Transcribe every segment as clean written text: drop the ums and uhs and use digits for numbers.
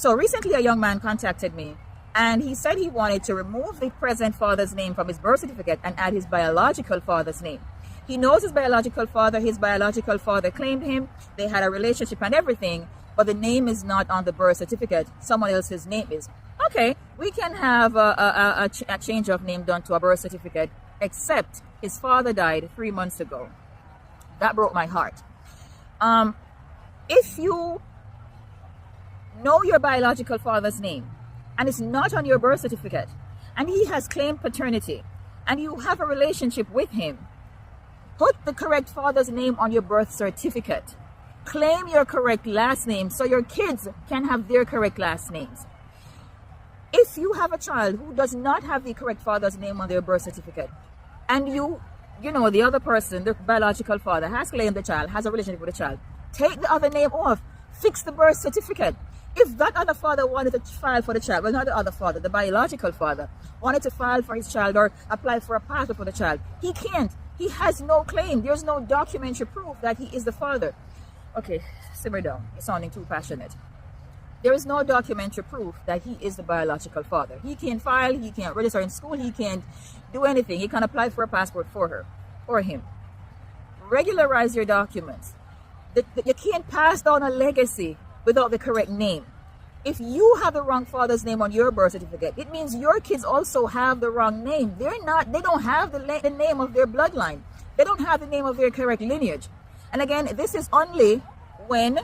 So recently a young man contacted me and he said he wanted to remove the present father's name from his birth certificate and add his biological father's name. He knows his biological father claimed him, they had a relationship and everything, but the name is not on the birth certificate. Someone else's name is. Okay, we can have a change of name done to a birth certificate, except his father died 3 months ago. That broke my heart. If you know your biological father's name and it's not on your birth certificate and he has claimed paternity and you have a relationship with him, put the correct father's name on your birth certificate. Claim your correct last name so your kids can have their correct last names. If you have a child who does not have the correct father's name on their birth certificate and you know the other person, the biological father, has claimed the child, has a relationship with the child, take the other name off, fix the birth certificate. If that other father wanted to file for the child, well, not the other father, the biological father, wanted to file for his child or apply for a passport for the child, he can't. He has no claim. There's no documentary proof that he is the father. Okay, simmer down. You're sounding too passionate. There is no documentary proof that he is the biological father. He can't file, he can't register in school, he can't do anything. He can apply for a passport for her or him. Regularize your documents. You can't pass down a legacy without the correct name. If you have the wrong father's name on your birth certificate, it means your kids also have the wrong name. They don't have the name of their bloodline. They don't have the name of their correct lineage. And again, this is only when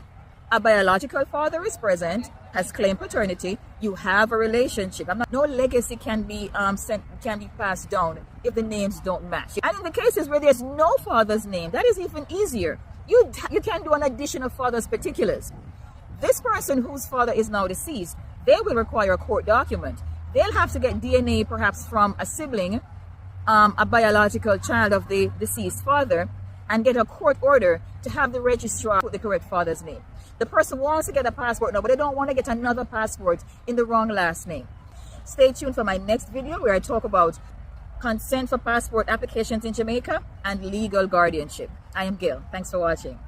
a biological father is present, has claimed paternity, you have a relationship. No legacy can be passed down if the names don't match. And in the cases where there's no father's name, that is even easier. You can do an addition of father's particulars. This person whose father is now deceased, they will require a court document. They'll have to get DNA perhaps from a sibling, a biological child of the deceased father, and get a court order to have the registrar put the correct father's name. The person wants to get a passport now, but they don't want to get another passport in the wrong last name. Stay tuned for my next video where I talk about consent for passport applications in Jamaica and legal guardianship. I am Gail. Thanks for watching.